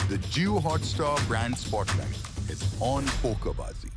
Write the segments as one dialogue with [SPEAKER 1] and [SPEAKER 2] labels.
[SPEAKER 1] The JioHotStar Brand Spotlight is on Poker Baazi.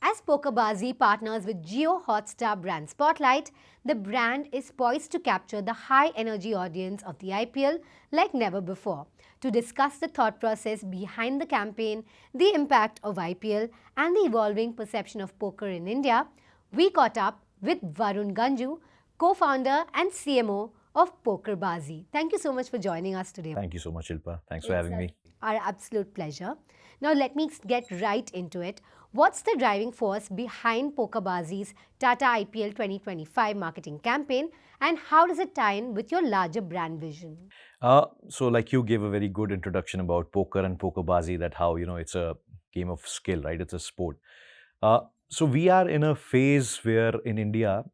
[SPEAKER 2] As PokerBaazi partners with JioHotStar Brand Spotlight, the brand is poised to capture the high-energy audience of the IPL like never before. To discuss the thought process behind the campaign, the impact of IPL, and the evolving perception of poker in India, we caught up with Varun Ganjoo, co-founder and CMO of PokerBaazi. Thank you so much for joining us today.
[SPEAKER 3] Thank you so much, Shilpa. Thanks for having me.
[SPEAKER 2] Our absolute pleasure. Now let me get right into it. What's the driving force behind PokerBaazi's Tata IPL 2025 marketing campaign, and how does it tie in with your larger brand vision?
[SPEAKER 3] So like you gave a very good introduction about poker and PokerBaazi, that how, it's a game of skill, right? It's a sport. So we are in a phase where in India,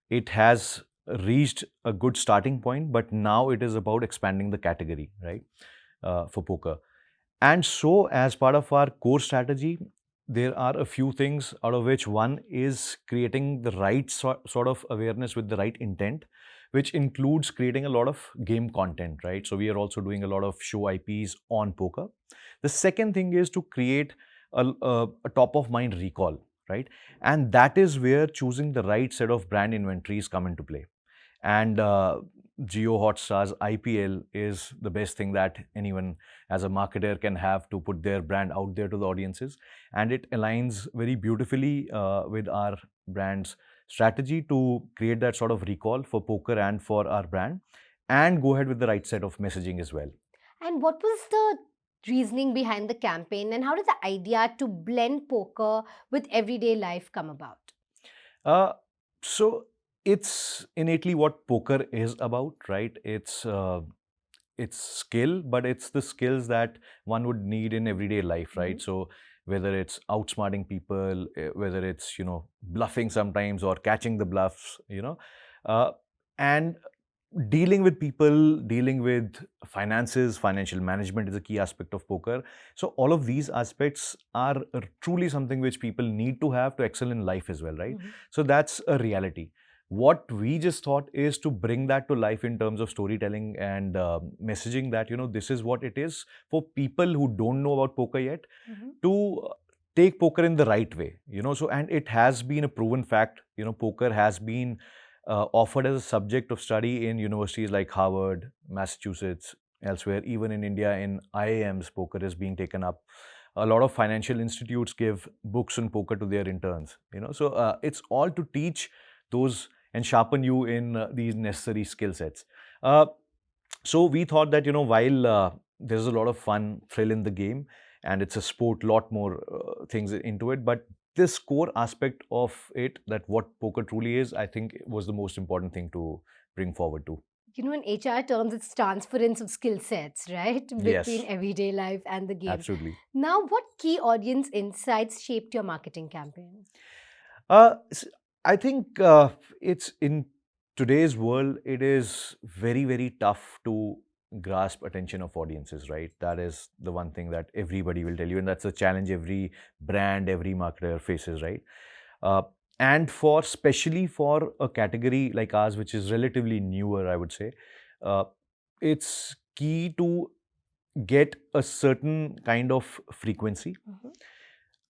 [SPEAKER 3] it has reached a good starting point, but now it is about expanding the category, right? For poker. And so, as part of our core strategy, there are a few things, out of which one is creating the right sort of awareness with the right intent, which includes creating a lot of game content, right? So, we are also doing a lot of show IPs on poker. The second thing is to create a top of mind recall, right? And that is where choosing the right set of brand inventories come into play. And JioHotStar's IPL is the best thing that anyone as a marketer can have to put their brand out there to the audiences. And it aligns very beautifully with our brand's strategy to create that sort of recall for poker and for our brand, and go ahead with the right set of messaging as well.
[SPEAKER 2] And what was the reasoning behind the campaign, and how did the idea to blend poker with everyday life come about?
[SPEAKER 3] Uh, so it's innately what poker is about, right? It's skill, but it's the skills that one would need in everyday life, right? So whether it's outsmarting people, whether it's bluffing sometimes or catching the bluffs, uh, and dealing with people, dealing with finances, financial management is a key aspect of poker. So all of these aspects are truly something which people need to have to excel in life as well, right? So that's a reality. What we just thought is to bring that to life in terms of storytelling and messaging that this is what it is for people who don't know about poker yet, to take poker in the right way. So, and it has been a proven fact. Poker has been offered as a subject of study in universities like Harvard, Massachusetts, elsewhere. Even in India, in IIMs, poker is being taken up. A lot of financial institutes give books on poker to their interns. So it's all to teach those and sharpen you in these necessary skill sets. So we thought that while there's a lot of fun, thrill in the game, and it's a sport, lot more things into it, but this core aspect of it, that what poker truly is, I think was the most important thing to bring forward to.
[SPEAKER 2] In HR terms, it's transference of skill sets, right?
[SPEAKER 3] Yes.
[SPEAKER 2] Between everyday life and the game.
[SPEAKER 3] Absolutely.
[SPEAKER 2] Now, what key audience insights shaped your marketing campaign?
[SPEAKER 3] I think it's in today's world, it is very, very tough to grasp attention of audiences, right? That is the one thing that everybody will tell you, and that's a challenge every brand, every marketer faces, right? Uh, and for especially for a category like ours, which is relatively newer, I would say, uh, it's key to get a certain kind of frequency.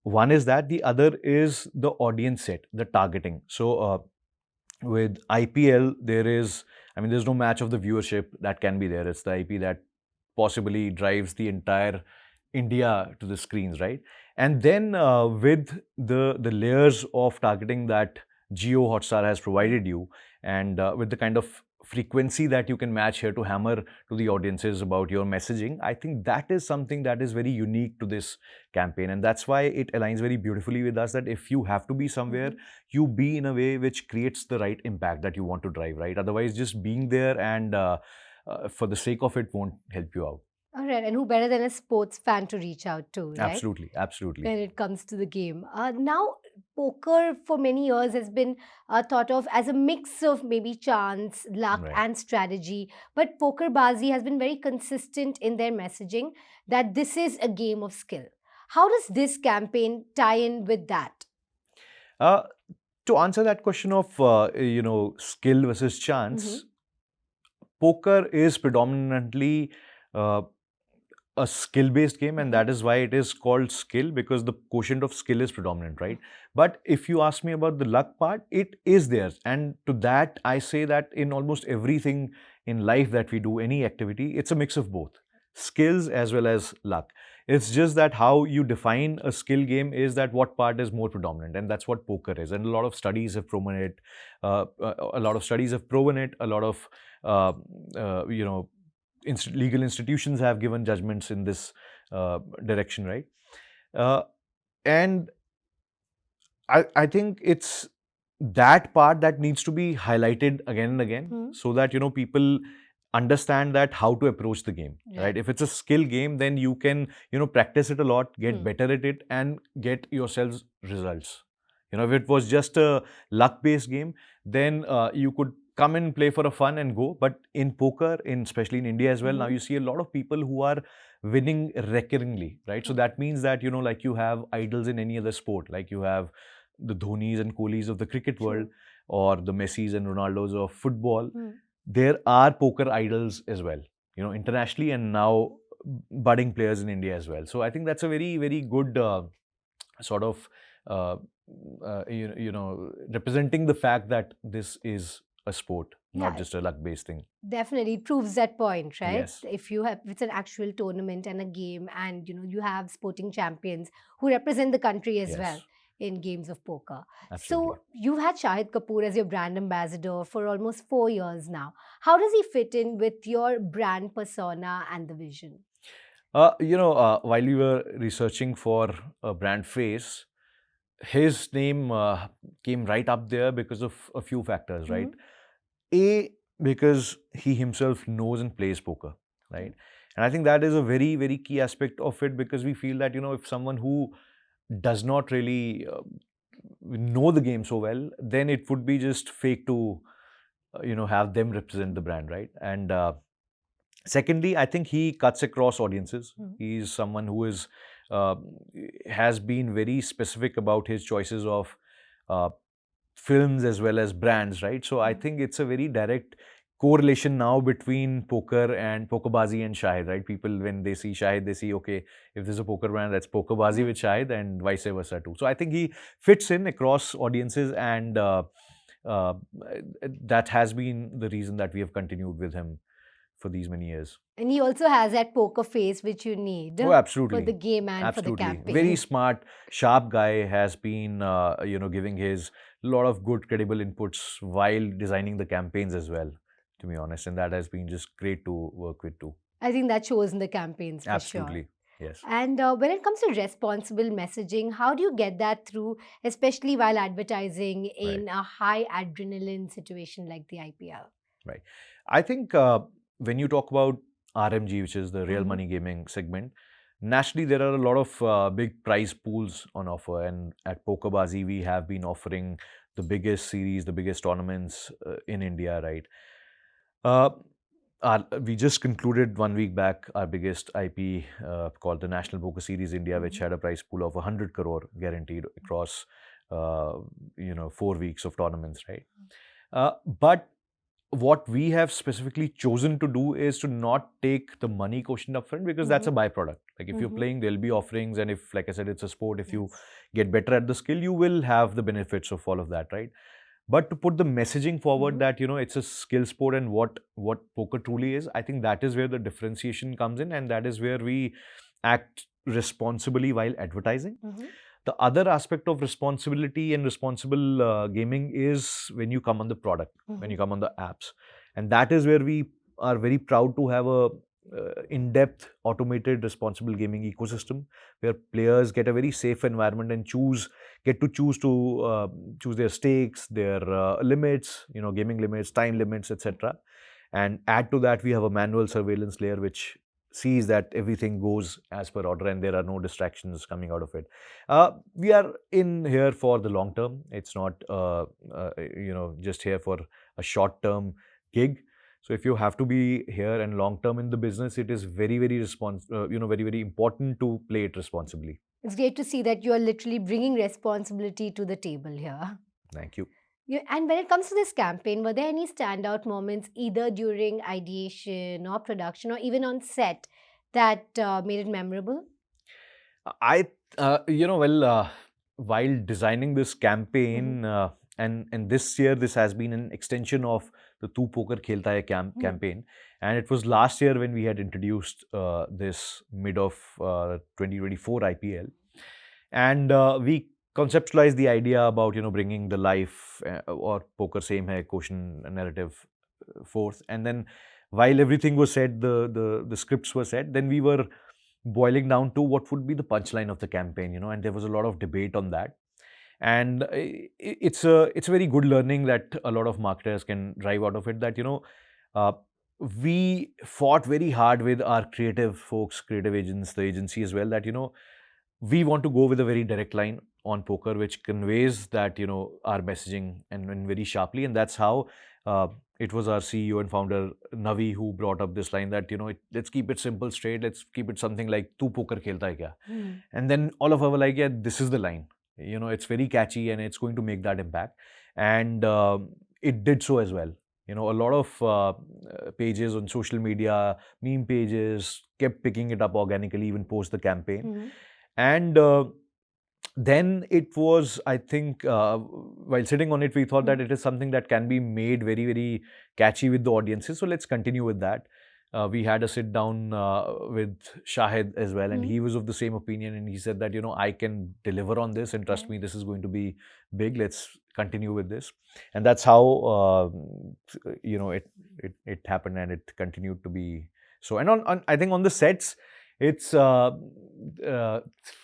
[SPEAKER 3] One is that, the other is the audience set, the targeting. So with IPL, there's no match of the viewership that can be there. It's the IP that possibly drives the entire India to the screens, right? And then with the layers of targeting that JioHotStar has provided you, and with the kind of frequency that you can match here to hammer to the audiences about your messaging, I think that is something that is very unique to this campaign, and that's why it aligns very beautifully with us, that if you have to be somewhere, you be in a way which creates the right impact that you want to drive, right? Otherwise, just being there and for the sake of it won't help you out.
[SPEAKER 2] All right, and who better than a sports fan to reach out to, right?
[SPEAKER 3] Absolutely, absolutely.
[SPEAKER 2] When it comes to the game. Now, poker for many years has been thought of as a mix of maybe chance, luck,
[SPEAKER 3] Right.
[SPEAKER 2] and strategy. But PokerBaazi has been very consistent in their messaging that this is a game of skill. How does this campaign tie in with that?
[SPEAKER 3] To answer that question of skill versus chance, poker is predominantly uh, a skill-based game, and that is why it is called skill, because the quotient of skill is predominant, right? But if you ask me about the luck part, it is there. And to that, I say that in almost everything in life that we do, any activity, it's a mix of both skills as well as luck. It's just that how you define a skill game is that what part is more predominant, and that's what poker is. And a lot of studies have proven it. A lot of studies have proven it. A lot of uh, you know legal institutions have given judgments in this direction, right? Uh, and I think it's that part that needs to be highlighted again and again, so that people understand that how to approach the game, right? If it's a skill game, then you can practice it a lot, get better at it, and get yourselves results. If it was just a luck based game, then you could come and play for a fun and go. But in poker, in especially in India as well, now you see a lot of people who are winning recurringly, right? So that means that like you have idols in any other sport, like you have the Dhonis and Kohlis of the cricket world, or the Messis and Ronaldos of football. There are poker idols as well, internationally, and now budding players in India as well. So I think that's a very, very good sort of uh, representing the fact that this is a sport, not just a luck-based thing.
[SPEAKER 2] Definitely, it proves that point, right?
[SPEAKER 3] Yes.
[SPEAKER 2] If it's an actual tournament and a game, and you have sporting champions who represent the country as well
[SPEAKER 3] Yes.
[SPEAKER 2] in games of poker.
[SPEAKER 3] Absolutely.
[SPEAKER 2] So you've had Shahid Kapoor as your brand ambassador for almost 4 years now. How does he fit in with your brand persona and the vision?
[SPEAKER 3] While we were researching for a brand face, his name came right up there because of a few factors, right? A, because he himself knows and plays poker, right? And I think that is a very, very key aspect of it, because we feel that, if someone who does not really know the game so well, then it would be just fake to, have them represent the brand, right? And secondly, I think he cuts across audiences. He's someone who uh, has been very specific about his choices of uh, films as well as brands, right? So I think it's a very direct correlation now between poker and Pokerbazi and Shahid, right? People, when they see Shahid, they see, okay, if there's a poker brand, that's Pokerbazi with Shahid, and vice versa too. So I think he fits in across audiences, and uh, that has been the reason that we have continued with him for these many years.
[SPEAKER 2] And he also has that poker face which you need
[SPEAKER 3] Oh, absolutely.
[SPEAKER 2] for the game and for the
[SPEAKER 3] Absolutely.
[SPEAKER 2] campaign.
[SPEAKER 3] Very smart, sharp guy, has been, giving his lot of good, credible inputs while designing the campaigns as well, to be honest. And that has been just great to work with too.
[SPEAKER 2] I think that shows in the campaigns for
[SPEAKER 3] Absolutely.
[SPEAKER 2] sure.
[SPEAKER 3] Yes.
[SPEAKER 2] And when it comes to responsible messaging, how do you get that through, especially while advertising in a high adrenaline situation like the IPL?
[SPEAKER 3] Right. I think when you talk about RMG, which is the real money gaming segment, nationally there are a lot of big prize pools on offer. And at Pokerbazi, we have been offering the biggest series, the biggest tournaments in India, right? Uh, we just concluded 1 week back our biggest IP called the National Poker Series India, which had a prize pool of 100 crore guaranteed across, 4 weeks of tournaments, right? But what we have specifically chosen to do is to not take the money quotient upfront, because that's a byproduct. Like if you're playing, there'll be offerings, and if, like I said, it's a sport, if you get better at the skill, you will have the benefits of all of that, right? But to put the messaging forward that it's a skill sport, and what poker truly is, I think that is where the differentiation comes in, and that is where we act responsibly while advertising. The other aspect of responsibility and responsible gaming is when you come on the product, when you come on the apps. And that is where we are very proud to have a in-depth automated responsible gaming ecosystem, where players get a very safe environment and get to choose their stakes, their limits, gaming limits, time limits, etc. And add to that, we have a manual surveillance layer which sees that everything goes as per order and there are no distractions coming out of it. We are in here for the long term. It's not, just here for a short term gig. So if you have to be here and long term in the business, it is very, very very, very important to play it responsibly.
[SPEAKER 2] It's great to see that you are literally bringing responsibility to the table here.
[SPEAKER 3] Thank you.
[SPEAKER 2] And when it comes to this campaign, were there any standout moments either during ideation or production or even on set that made it memorable?
[SPEAKER 3] I, well, while designing this
[SPEAKER 2] Mhm.
[SPEAKER 3] campaign, and this year this has been an extension of the Tu Poker Khelta Hai
[SPEAKER 2] Mhm.
[SPEAKER 3] campaign, and it was last year when we had introduced this mid of 2024 IPL, and we conceptualized the idea about bringing the life or poker same hai quotient narrative forth, and then while everything was said, the scripts were said, then we were boiling down to what would be the punchline of the campaign, and there was a lot of debate on that. And it's a very good learning that a lot of marketers can drive out of it, that uh, we fought very hard with our creative folks, creative agents, the agency as well, that we want to go with a very direct line on poker which conveys that our messaging, and very sharply, and that's how uh, it was our CEO and founder Navi who brought up this line that let's keep it simple, straight, let's keep it something like tu poker khelta hai kya.
[SPEAKER 2] Hmm.
[SPEAKER 3] And then all of us were like, yeah, this is the line. It's very catchy and it's going to make that impact. And it did so as well. A lot of pages on social media, meme pages, kept picking it up organically, even post the campaign.
[SPEAKER 2] Mhm.
[SPEAKER 3] And then it was, I think, while sitting on it, we thought that
[SPEAKER 2] Mhm.
[SPEAKER 3] it is something that can be made very, very catchy with the audiences. So let's continue with that. We had a sit down with Shahid as well, and
[SPEAKER 2] Mhm.
[SPEAKER 3] he was of the same opinion. And he said that, I can deliver on this, and trust
[SPEAKER 2] Okay.
[SPEAKER 3] me, this is going to be big. Let's continue with this. And that's how, it happened, and it continued to be so. And on I think on the sets, it's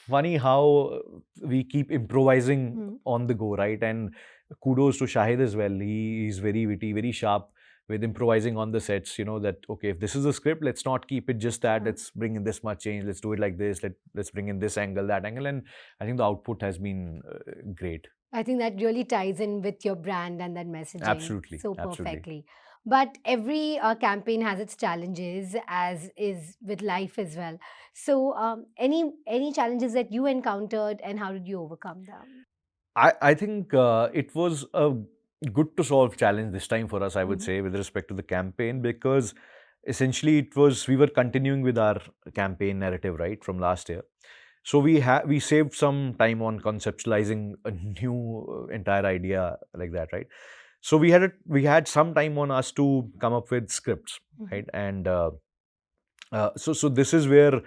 [SPEAKER 3] funny how we keep improvising
[SPEAKER 2] Mhm.
[SPEAKER 3] on the go, right? And kudos to Shahid as well. He's very witty, very sharp with improvising on the sets. That okay, if this is a script, let's not keep it just that.
[SPEAKER 2] Uh,
[SPEAKER 3] Let's bring in this much change. Let's do it like this. Let's bring in this angle, that angle, and I think the output has been great.
[SPEAKER 2] I think that really ties in with your brand and that messaging
[SPEAKER 3] Absolutely,
[SPEAKER 2] so
[SPEAKER 3] absolutely.
[SPEAKER 2] perfectly. But every campaign has its challenges, as is with life as well. So, any challenges that you encountered, and how did you overcome them?
[SPEAKER 3] I think it was a good to solve challenge this time for us, I would
[SPEAKER 2] Mhm.
[SPEAKER 3] say, with respect to the campaign, because essentially it was, we were continuing with our campaign narrative, right, from last year. So we saved some time on conceptualizing a new entire idea like that, right? So we had some time on us to come up with scripts,
[SPEAKER 2] Mhm.
[SPEAKER 3] right? And so this is where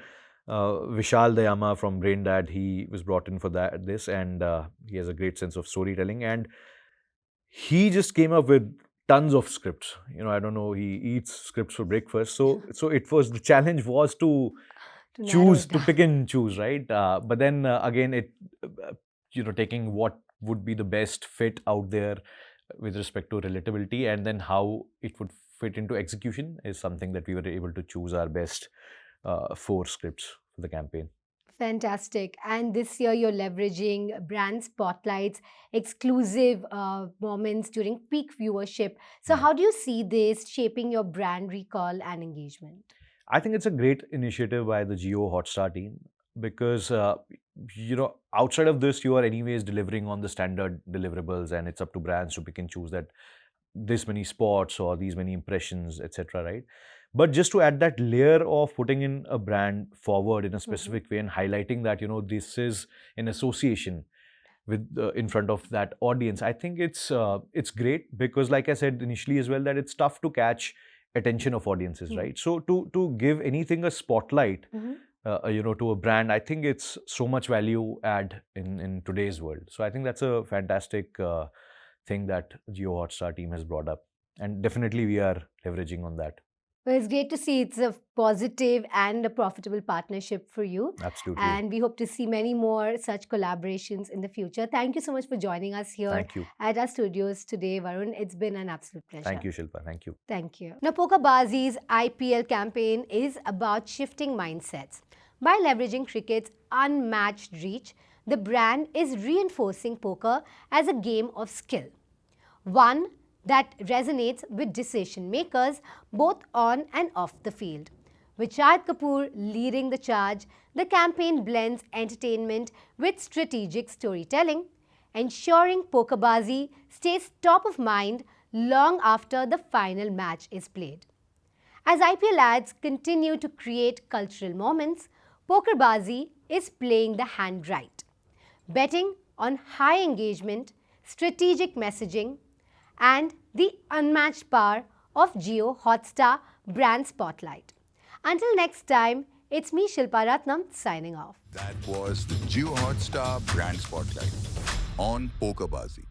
[SPEAKER 3] Vishal Dayama from Brain Dad, he was brought in for this, and he has a great sense of storytelling, and he just came up with tons of scripts. I don't know, he eats scripts for breakfast. So it was, the challenge was to
[SPEAKER 2] To narrow
[SPEAKER 3] choose,
[SPEAKER 2] it
[SPEAKER 3] to
[SPEAKER 2] down.
[SPEAKER 3] pick and choose, right? But then again, taking what would be the best fit out there with respect to relatability, and then how it would fit into execution, is something that we were able to choose our best four scripts for the campaign.
[SPEAKER 2] Fantastic. And this year, you're leveraging brand spotlights, exclusive moments during peak viewership. So,
[SPEAKER 3] Right.
[SPEAKER 2] how do you see this shaping your brand recall and engagement?
[SPEAKER 3] I think it's a great initiative by the JioHotStar team, because outside of this, you are anyways delivering on the standard deliverables, and it's up to brands to pick and choose that this many spots or these many impressions, etc. Right? But just to add that layer of putting in a brand forward in a
[SPEAKER 2] Mhm.
[SPEAKER 3] specific way and highlighting that this is an association with in front of that audience, I think it's great, because like I said initially as well, that it's tough to catch attention of audiences,
[SPEAKER 2] Mhm.
[SPEAKER 3] right? So to give anything a spotlight,
[SPEAKER 2] Mhm.
[SPEAKER 3] to a brand, I think it's so much value add in today's world. So I think that's a fantastic thing that JioHotStar team has brought up, and definitely we are leveraging on that.
[SPEAKER 2] Well, it's great to see it's a positive and a profitable partnership for you.
[SPEAKER 3] Absolutely.
[SPEAKER 2] And we hope to see many more such collaborations in the future. Thank you so much for joining us here
[SPEAKER 3] Thank you.
[SPEAKER 2] at our studios today, Varun. It's been an absolute
[SPEAKER 3] Thank
[SPEAKER 2] pleasure.
[SPEAKER 3] you, Shilpa. Thank you.
[SPEAKER 2] Thank you. Now, Pokerbazi's IPL campaign is about shifting mindsets. By leveraging cricket's unmatched reach, the brand is reinforcing poker as a game of skill, one that resonates with decision makers both on and off the field. With Shahid Kapoor leading the charge, the campaign blends entertainment with strategic storytelling, ensuring Pokerbaazi stays top of mind long after the final match is played. As IPL ads continue to create cultural moments, Pokerbaazi is playing the hand right, betting on high engagement, strategic messaging, and the unmatched power of JioHotStar Brand Spotlight. Until next time, it's me Shilpa Ratnam signing off.
[SPEAKER 1] That was the JioHotStar Brand Spotlight on Pokerbazi.